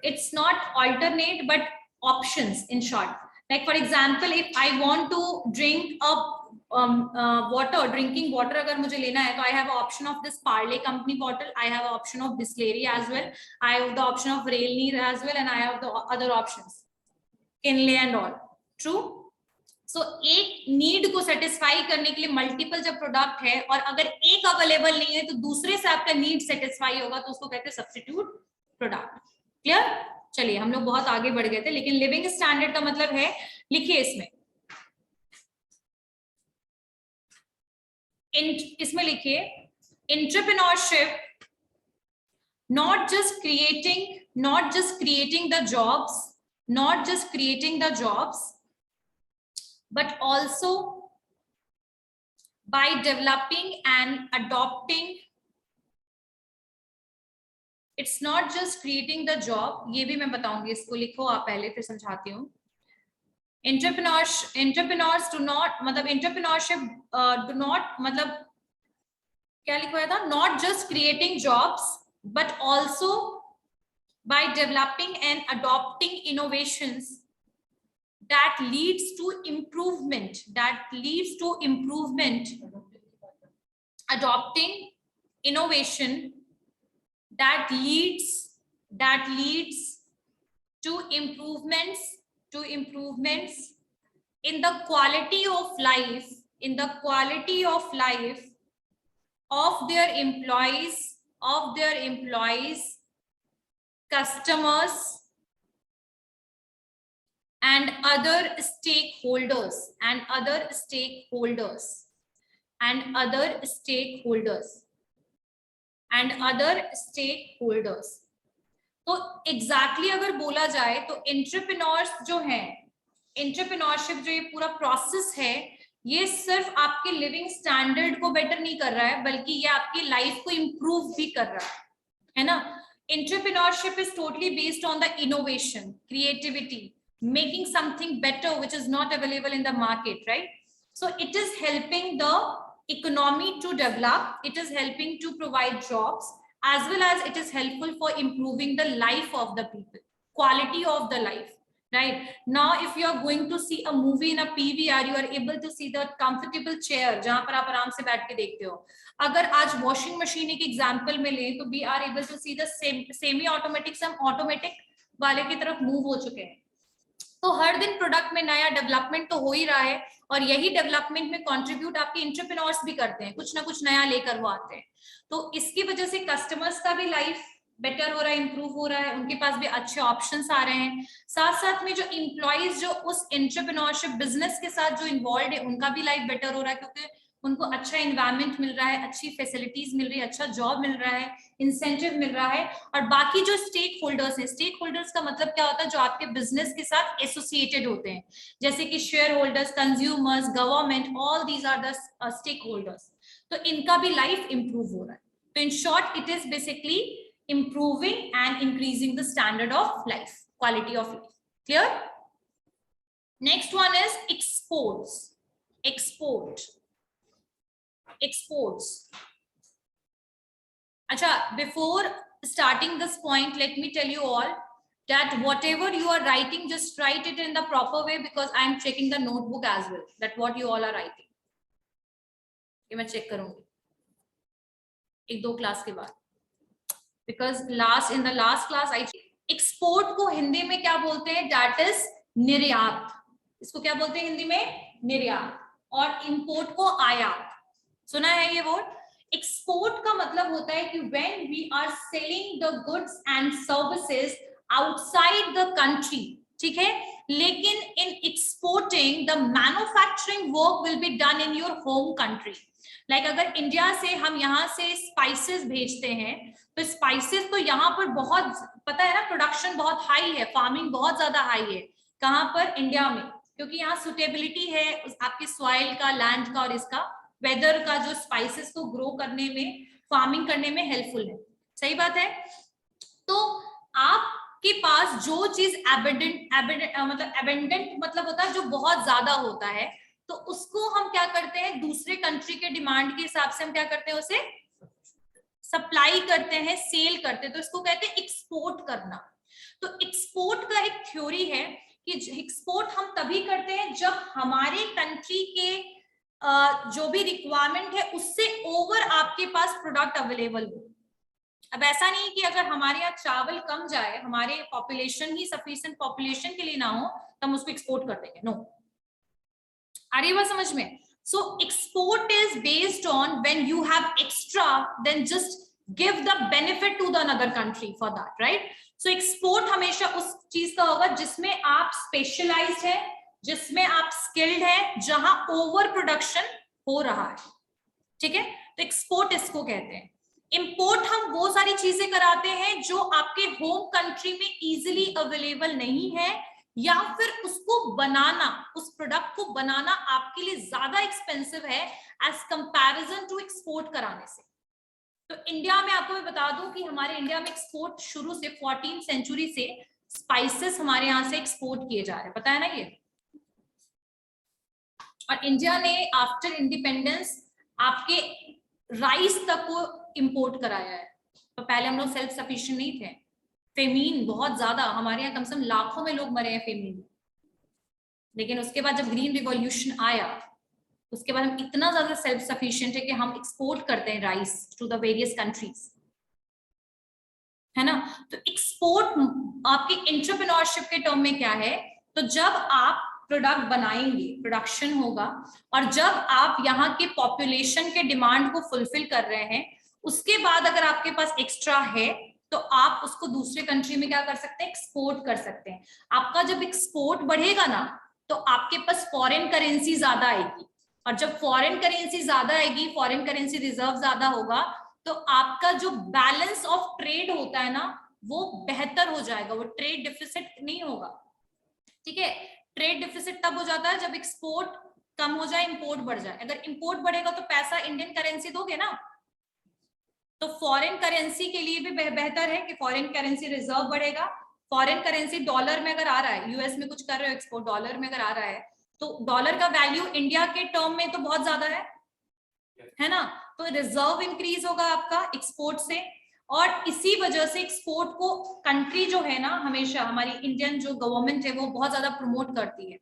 it's not alternate but options in short. Like for example if I want to drink a water, drinking water अगर मुझे लेना है तो I have option of this Parle company bottle, I have option of Bisleri as well, I have the option of rail Neer as well, and I have the other options Kinley and all. True. So एक need को satisfy करने के लिए multiple जब product है और अगर एक अवेलेबल नहीं है तो दूसरे से आपका नीड सेटिस्फाई होगा तो उसको कहते हैं सब्स्टिट्यूट प्रोडक्ट। क्लियर? चलिए हम लोग बहुत आगे बढ़ गए थे, लेकिन लिविंग स्टैंडर्ड का मतलब है, लिखिए इसमें लिखिए entrepreneurship not just creating the jobs but also by developing and adopting. It's not just creating the job, ये भी मैं बताऊंगी, इसको लिखो आप पहले फिर समझाती हूँ। entrepreneurs do not मतलब entrepreneurship do not मतलब क्या लिखवाया था, not just creating jobs but also by developing and adopting innovations that leads to improvement, adopting innovation that leads to improvements in the quality of life of their employees, customers and other stakeholders तो exactly अगर बोला जाए तो entrepreneurs जो है, entrepreneurship जो ये पूरा प्रोसेस है, ये सिर्फ आपके लिविंग स्टैंडर्ड को बेटर नहीं कर रहा है बल्कि ये आपकी लाइफ को इंप्रूव भी कर रहा है ना। Entrepreneurship is totally based on the innovation, creativity, making something better which is not available in the market, right? So it is helping the economy to develop, it is helping to provide jobs, as well as it is helpful for improving the life of the people, quality of the life, right? Now if you are going to see a movie in a PVR, you are able to see the comfortable chair जहां पर आप आराम से बैठ के देखते हो। अगर आज वॉशिंग मशीन एक एग्जांपल में लें तो we are able to see the semi automatic से हम ऑटोमेटिक वाले की तरफ मूव हो चुके हैं। तो हर दिन प्रोडक्ट में नया डेवलपमेंट तो हो ही रहा है और यही डेवलपमेंट में कंट्रीब्यूट आपके एंटरप्रेन्योर्स भी करते हैं, कुछ ना कुछ नया लेकर वो आते हैं। तो इसकी वजह से कस्टमर्स का भी लाइफ बेटर हो रहा है, इंप्रूव हो रहा है, उनके पास भी अच्छे ऑप्शंस आ रहे हैं। साथ साथ में जो एम्प्लॉइज जो उस एंटरप्रेन्योरशिप बिजनेस के साथ जो इन्वॉल्व है उनका भी लाइफ बेटर हो रहा है क्योंकि उनको अच्छा एनवायरनमेंट मिल रहा है, अच्छी फैसिलिटीज मिल रही है, अच्छा जॉब मिल रहा है, इंसेंटिव मिल रहा है। और बाकी जो स्टेक होल्डर्स हैं, स्टेक होल्डर्स का मतलब क्या होता है, जो आपके बिजनेस के साथ एसोसिएटेड होते हैं, जैसे कि shareholders, consumers, government, all these are the stakeholders. तो इनका भी लाइफ इंप्रूव हो रहा है। तो in short it is basically improving and increasing the standard of life, quality of life. Clear? Next one is exports. Exports. Acha, before starting this point, let me tell you all that whatever you are writing, just write it in the proper way, because I am checking the notebook as well, that what you all are writing. ये मैं check करूँगी एक दो class के बाद, because in the last class I export को हिंदी में क्या बोलते हैं? That is निर्यात. इसको क्या बोलते हैं हिंदी में? निर्यात. और import को आयात. सुना है ये वर्ड? एक्सपोर्ट का मतलब होता है कि when we are selling the goods and services outside the country, ठीक है, लेकिन in exporting the manufacturing work will be done in your home country. Like अगर इंडिया से हम यहाँ से स्पाइसेस भेजते हैं, तो स्पाइसेस तो यहाँ पर बहुत, पता है ना, प्रोडक्शन बहुत हाई है, फार्मिंग बहुत ज्यादा हाई है. कहाँ पर? इंडिया में, क्योंकि यहाँ सुटेबिलिटी है आपके सॉइल का, लैंड का और इसका वेदर का, जो स्पाइसेस को ग्रो करने में, फार्मिंग करने में हेल्पफुल है. सही बात है. तो आपके पास जो चीज एबेंडेंट मतलब होता है जो बहुत ज्यादा होता है, तो उसको हम क्या करते हैं? दूसरे कंट्री के डिमांड के हिसाब से हम क्या करते हैं? उसे सप्लाई करते हैं, सेल करते हैं. तो इसको कहते हैं एक्सपोर्ट करना. तो एक्सपोर्ट का एक थ्योरी है कि एक्सपोर्ट हम तभी करते हैं जब हमारे कंट्री के जो भी रिक्वायरमेंट है उससे ओवर आपके पास प्रोडक्ट अवेलेबल हो. अब ऐसा नहीं कि अगर हमारे यहाँ चावल कम जाए, हमारे पॉपुलेशन ही सफिशिएंट पॉपुलेशन के लिए ना हो, तो हम उसको एक्सपोर्ट कर देंगे. नो. आ रही बात समझ में? So export is based on when you have extra, then just give the benefit to the another country for that, right? So export हमेशा उस चीज का होगा जिसमें आप स्पेशलाइज्ड है, जिसमें आप स्किल्ड है, जहां ओवर प्रोडक्शन हो रहा है. ठीक है, तो एक्सपोर्ट इसको कहते हैं. इंपोर्ट हम वो सारी चीजें कराते हैं जो आपके होम कंट्री में इजीली अवेलेबल नहीं है, या फिर उसको बनाना, उस प्रोडक्ट को बनाना आपके लिए ज्यादा एक्सपेंसिव है एज कंपैरिजन टू एक्सपोर्ट कराने से. तो इंडिया में आपको मैं बता दूं कि हमारे इंडिया में एक्सपोर्ट शुरू से 14th सेंचुरी से स्पाइसेस हमारे यहाँ से एक्सपोर्ट किए जा रहे हैं, पता है ना ये. और इंडिया ने आफ्टर इंडिपेंडेंस आपके राइस तक को इंपोर्ट कराया है. तो पहले हम लोग सेल्फ सफिशिएंट नहीं थे. फेमीन बहुत ज्यादा, हमारे यहाँ कम से कम लाखों में लोग मरे हैं फेमीन में. लेकिन उसके बाद जब ग्रीन रिवॉल्यूशन आया, उसके बाद हम इतना ज्यादा सेल्फ सफिशिएंट है कि हम एक्सपोर्ट करते हैं rice to the various countries, है ना. तो एक्सपोर्ट आपके एंटरप्रेन्योरशिप के टर्म में क्या है? तो जब आप प्रोडक्ट बनाएंगे, प्रोडक्शन होगा, और जब आप यहाँ के पॉपुलेशन के डिमांड को फुलफिल कर रहे हैं, उसके बाद अगर आपके पास एक्स्ट्रा है तो आप उसको दूसरे कंट्री में क्या कर सकते हैं? एक्सपोर्ट कर सकते हैं. आपका जब एक्सपोर्ट बढ़ेगा ना, तो आपके पास फॉरेन करेंसी ज्यादा आएगी, और जब फॉरेन करेंसी ज्यादा आएगी, फॉरेन करेंसी रिजर्व ज्यादा होगा, तो आपका जो बैलेंस ऑफ ट्रेड होता है ना, वो बेहतर हो जाएगा. वो ट्रेड डिफिसिट नहीं होगा. ठीक है, ट्रेड डिफिसिट तब हो जाता है जब एक्सपोर्ट कम हो जाए, इंपोर्ट बढ़ जाए. अगर इंपोर्ट बढ़ेगा तो पैसा इंडियन करेंसी दोगे ना, तो फॉरेन करेंसी के लिए भी बेहतर है कि फॉरेन करेंसी रिजर्व बढ़ेगा. फॉरेन करेंसी डॉलर में अगर आ रहा है, यूएस में कुछ कर रहे हो एक्सपोर्ट, डॉलर में अगर आ रहा है, तो डॉलर का वैल्यू इंडिया के टर्म में तो बहुत ज्यादा है ना. तो रिजर्व इंक्रीज होगा आपका एक्सपोर्ट से, और इसी वजह से एक्सपोर्ट को कंट्री जो है ना, हमेशा हमारी इंडियन जो गवर्नमेंट है वो बहुत ज्यादा प्रमोट करती है.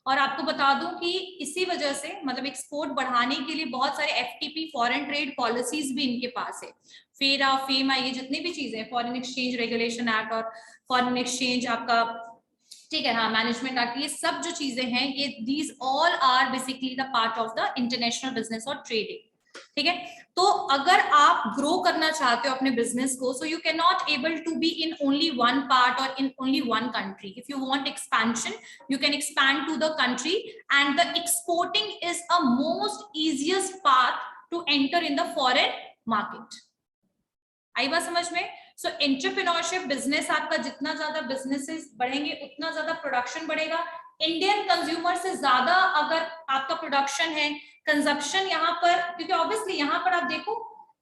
और आपको बता दूं कि इसी वजह से, मतलब एक्सपोर्ट बढ़ाने के लिए बहुत सारे एफटीपी, फॉरेन ट्रेड पॉलिसीज भी इनके पास है. फेरा, फेमा, ये जितनी भी चीजें, फॉरेन एक्सचेंज रेगुलेशन एक्ट और फॉरेन एक्सचेंज आपका, ठीक है, हाँ, मैनेजमेंट एक्ट, ये सब जो चीजें हैं, ये these all are basically the part of the international business और ट्रेडिंग. ठीक है, तो अगर आप ग्रो करना चाहते हो अपने बिजनेस को, so you can not able to be in only one part और in only one country. If you want expansion, you can expand to the country, and the exporting is a most easiest path to enter in the foreign market. आई बात समझ में? सो entrepreneurship business, आपका जितना ज्यादा businesses बढ़ेंगे उतना ज्यादा production बढ़ेगा. इंडियन कंज्यूमर से ज्यादा अगर आपका प्रोडक्शन है, कंजप्शन यहाँ पर, क्योंकि ऑब्वियसली यहाँ पर आप देखो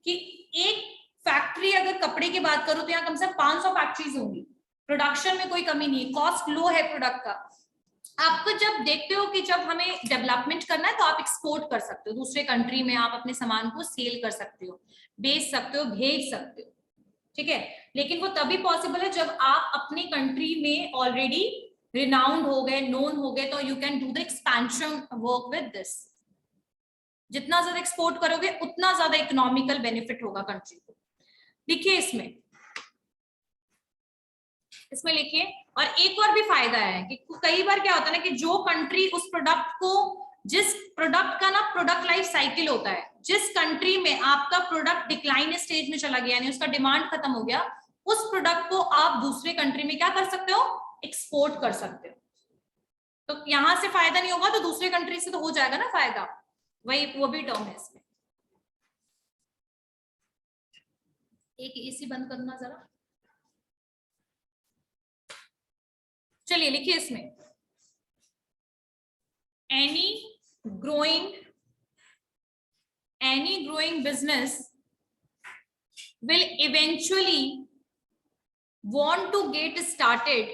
कि एक फैक्ट्री अगर कपड़े की बात करूं तो यहाँ कम से कम 500 फैक्ट्रीज होंगी, प्रोडक्शन में कोई कमी नहीं, कॉस्ट लो है प्रोडक्ट का। आपको जब देखते हो कि जब हमें डेवलपमेंट करना है तो आप एक्सपोर्ट कर सकते हो दूसरे कंट्री में, आप अपने सामान को सेल कर सकते हो, बेच सकते हो, भेज सकते हो, ठीक है। लेकिन वो तभी पॉसिबल है जब आप अपनी कंट्री में ऑलरेडी रिनाउंड हो गए, नोन हो गए, तो you can do the expansion work with this. जितना ज्यादा एक्सपोर्ट करोगे उतना ज्यादा इकोनॉमिकल बेनिफिट होगा कंट्री को। देखिए इसमें लिखिए। और एक और भी फायदा है कि कई बार क्या होता है ना कि जो कंट्री उस प्रोडक्ट को, जिस प्रोडक्ट का ना प्रोडक्ट लाइफ साइकिल होता है, जिस कंट्री में आपका प्रोडक्ट डिक्लाइन स्टेज में चला गया, यानी उसका डिमांड खत्म हो गया, उस प्रोडक्ट को आप दूसरे कंट्री में क्या कर सकते हो, एक्सपोर्ट कर सकते हो। तो यहां से फायदा नहीं होगा तो दूसरे कंट्री से तो हो जाएगा ना फायदा, वही वो भी टर्म है इसमें। एक एसी बंद करना जरा। चलिए लिखिए इसमें, any growing business will eventually want to get started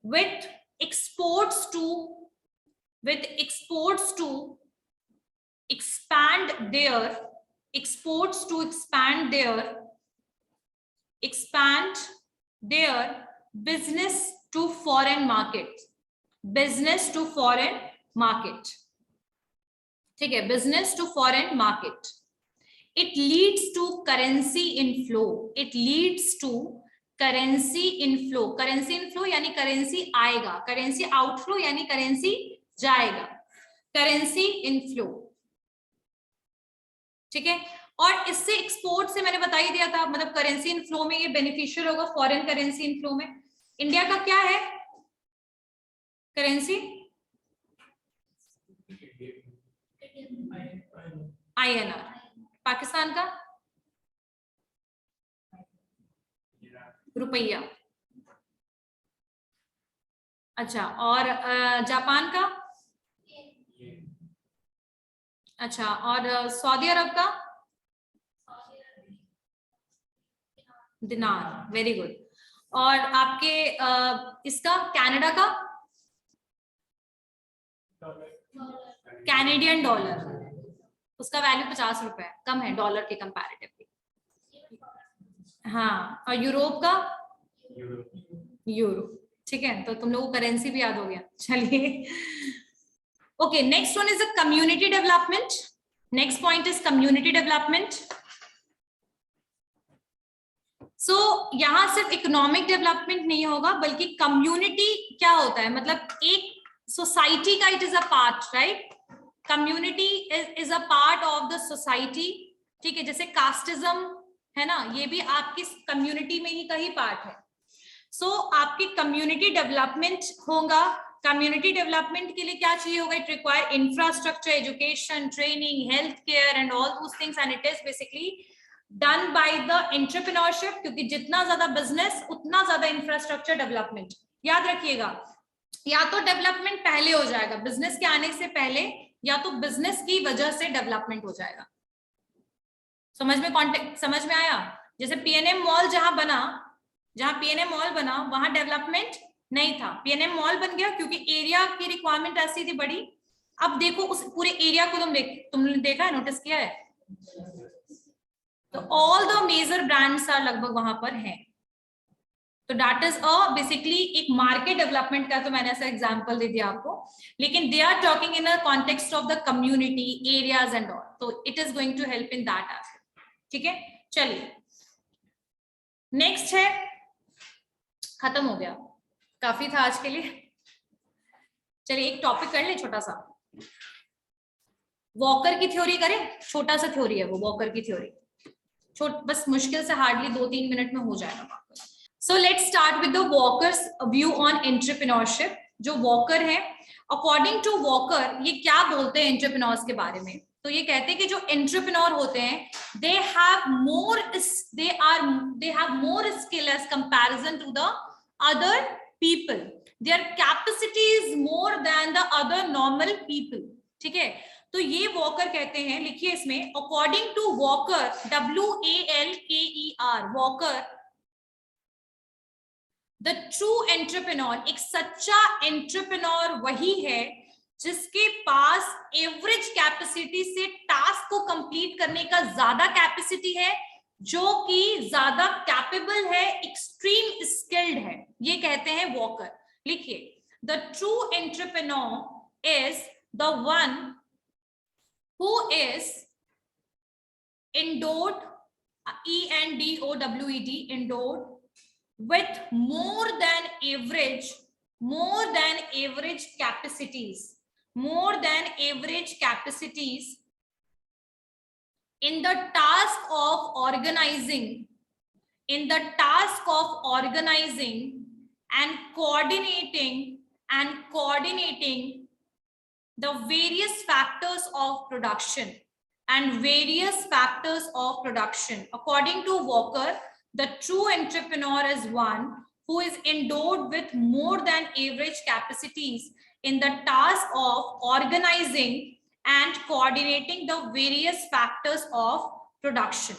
with exports to expand their business to foreign market, ठीक है, business to foreign market. It leads to currency inflow, currency inflow यानी करेंसी आएगा, करेंसी आउटफ्लो यानी currency जाएगा, currency inflow, ठीक है। और इससे एक्सपोर्ट से मैंने बता ही दिया था, मतलब करेंसी इनफ्लो में ये बेनिफिशियल होगा फॉरेन करेंसी इनफ्लो में। इंडिया का क्या है करेंसी? INR। पाकिस्तान का रुपया। अच्छा, और जापान का? अच्छा, और सऊदी अरब का? दिनार। Very good. और आपके इसका कनाडा का? कैनेडियन डॉलर, उसका वैल्यू 50 रुपए है, कम है डॉलर के कंपैरेटिवली। हाँ, और यूरोप का? यूरो, ठीक है। तो तुम लोगों को करेंसी भी याद हो गया। चलिए, okay, next one is a community development. Next point is community development. So यहां सिर्फ इकोनॉमिक डेवलपमेंट नहीं होगा, बल्कि कम्युनिटी क्या होता है, मतलब एक सोसाइटी का it is a part, right? Community is a part of the society, ठीक है। जैसे कास्टिज्म है ना, ये भी आपकी कम्युनिटी में ही का ही पार्ट है। सो आपकी कम्युनिटी डेवलपमेंट होगा। कम्युनिटी डेवलपमेंट के लिए क्या चाहिए होगा? It require infrastructure, education, training, health care and all those things, and it is basically done by the entrepreneurship, क्योंकि जितना ज्यादा बिजनेस उतना ज्यादा इंफ्रास्ट्रक्चर डेवलपमेंट। याद रखिएगा, या तो डेवलपमेंट पहले हो जाएगा बिजनेस के आने से पहले, या तो बिजनेस की वजह से डेवलपमेंट हो जाएगा। समझ में आया? जैसे पीएनएम मॉल जहां पीएनएम मॉल बना वहां डेवलपमेंट नहीं था, पीएनएम मॉल बन गया क्योंकि एरिया की रिक्वायरमेंट ऐसी थी बड़ी। अब देखो उस पूरे एरिया को तुमने देखा है, नोटिस किया है? तो all the major brands are लगभग वहां पर हैं। तो दैट इज बेसिकली एक मार्केट डेवलपमेंट का, तो मैंने ऐसा एग्जांपल दे दिया आपको, लेकिन they are talking in a context of the community areas and all, तो it is going to help in that aspect, ठीक है। चलिए नेक्स्ट है, खत्म हो गया, काफी था आज के लिए। चलिए एक टॉपिक कर ले छोटा सा, वॉकर की थ्योरी करें। छोटा सा थ्योरी है वो, वॉकर की थ्योरी, बस मुश्किल से हार्डली 2-3 मिनट में हो जाएगा। So let's start with the walkers view on entrepreneurship. जो वॉकर है, अकॉर्डिंग टू वॉकर, ये क्या बोलते हैं एंटरप्रेन्योर्स के बारे में? तो ये कहते हैं कि जो एंटरप्रेन्योर होते हैं, they have more skill as comparison to the other people, their capacity is more than the other normal people, ठीक है। तो ये वॉकर कहते हैं, लिखिए इसमें, according to Walker, WALKER, Walker, the true entrepreneur, एक सच्चा एंटरप्रेन्योर वही है जिसके पास एवरेज कैपेसिटी से टास्क को कंप्लीट करने का ज्यादा कैपेसिटी है, जो कि ज्यादा कैपेबल है, एक्सट्रीम स्किल्ड है, ये कहते हैं वॉकर। लिखिए, the true entrepreneur is the one who is endowed, ENDOWED, endowed with more than average capacities, in the task of organizing, and coordinating the various factors of production, According to Walker, the true entrepreneur is one who is endowed with more than average capacities in the task of organizing and coordinating the various factors of production.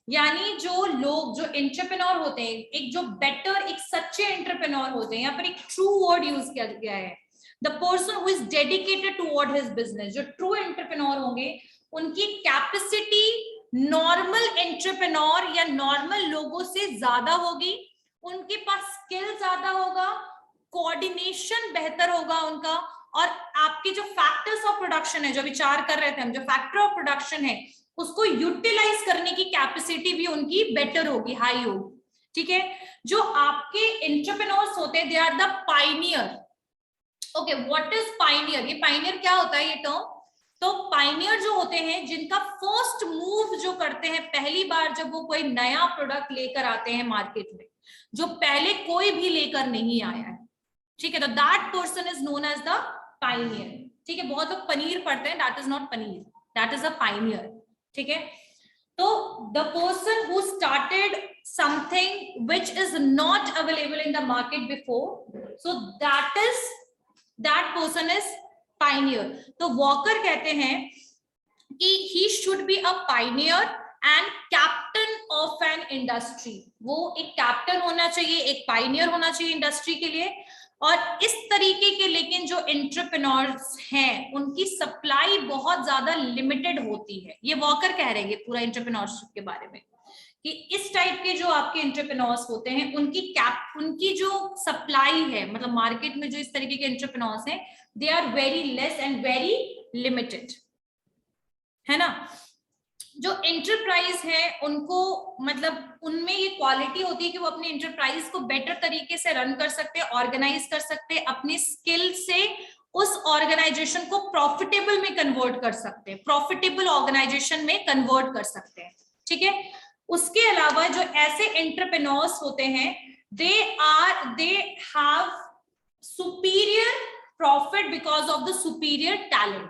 यानी जो लोग, जो entrepreneur होते हैं, एक जो better, एक सच्चे एंटरप्रेन्योर होते हैं, यहाँ पर एक ट्रू वर्ड यूज किया गया है, the person who is dedicated toward his business. जो ट्रू एंटरप्रेन्योर होंगे उनकी कैपेसिटी नॉर्मल एंटरप्रेन्योर या नॉर्मल लोगों से ज्यादा होगी, उनके पास स्किल ज्यादा होगा, कोऑर्डिनेशन बेहतर होगा उनका, और आपके जो फैक्टर्स ऑफ प्रोडक्शन है, जो विचार कर रहे थे हम, जो फैक्टर ऑफ प्रोडक्शन है उसको यूटिलाइज करने की कैपेसिटी भी उनकी बेटर होगी, हाई होगी। ठीक है, जो आपके एंटरप्रेन्योर्स होते हैं, they are the pioneer. Okay, what is pioneer? ये पायनियर क्या होता है ये टर्म? तो पायनियर जो होते हैं, जिनका फर्स्ट मूव जो करते हैं, पहली बार जब वो कोई नया प्रोडक्ट लेकर आते हैं मार्केट में, जो पहले कोई भी लेकर नहीं आया है, ठीक है, तो that person is known as the pioneer. ठीक है, बहुत लोग पनीर पढ़ते हैं, that is not paneer, that is a pioneer. ठीक है, तो the person who started something which is not available in the market before, so that person is pioneer. तो वॉकर कहते हैं कि he should be a pioneer and captain of an industry. वो एक captain होना चाहिए, एक पायनियर होना चाहिए इंडस्ट्री के लिए। और इस तरीके के, लेकिन जो एंटरप्रेन्योर्स हैं उनकी सप्लाई बहुत ज्यादा लिमिटेड होती है। ये वॉकर कह रहे हैं पूरा एंटरप्रेन्योरशिप के बारे में, कि इस टाइप के जो आपके एंटरप्रेन्योर्स होते हैं उनकी जो सप्लाई है, मतलब मार्केट में जो इस तरीके के एंटरप्रेन्योर्स हैं, they are very less and very limited, है ना। जो एंटरप्राइज है उनको, मतलब उनमें ये क्वालिटी होती है कि वो अपनी एंटरप्राइज को बेटर तरीके से रन कर सकते हैं, ऑर्गेनाइज कर सकते हैं, अपनी स्किल से उस ऑर्गेनाइजेशन को प्रॉफिटेबल में कन्वर्ट कर सकते हैं, प्रॉफिटेबल ऑर्गेनाइजेशन में कन्वर्ट कर सकते हैं। ठीक है, उसके अलावा जो ऐसे एंटरप्रेन्योर्स होते हैं, they have superior profit because of the superior talent.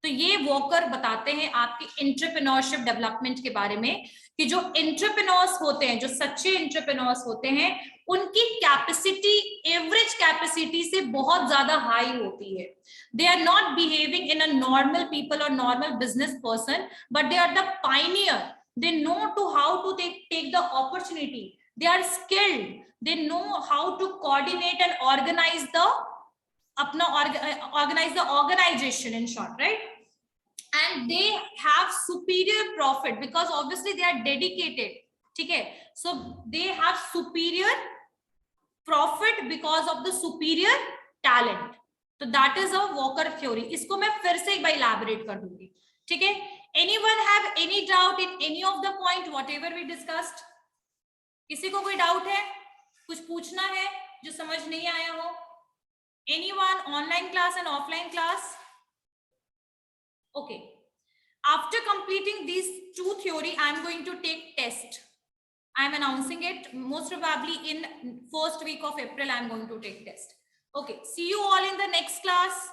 तो ये वॉकर बताते हैं आपके एंटरप्रेन्योरशिप डेवलपमेंट के बारे में, कि जो एंटरप्रेन्योर्स होते हैं, जो सच्चे एंटरप्रेन्योर्स होते हैं, उनकी कैपेसिटी एवरेज कैपेसिटी से बहुत ज्यादा हाई होती है। They are not behaving in a normal people और normal business person, but they are the pioneer. They know to how to take the opportunity, they are skilled, they know how to coordinate and organise the organization, in short, right? And they have superior profit because obviously they are dedicated. ठीक है, so they have superior profit because of the superior talent. तो that is a Walker theory. इसको मैं फिर से एक बार elaborate कर दूंगी। ठीक है, anyone have any doubt in any of the point whatever we discussed? किसी को कोई डाउट है, कुछ पूछना है जो समझ नहीं आया हो? Anyone? Online class and offline class? Okay. After completing these two theory, I am going to take test. I am announcing it. Most probably in first week of April, I am going to take test. Okay. See you all in the next class.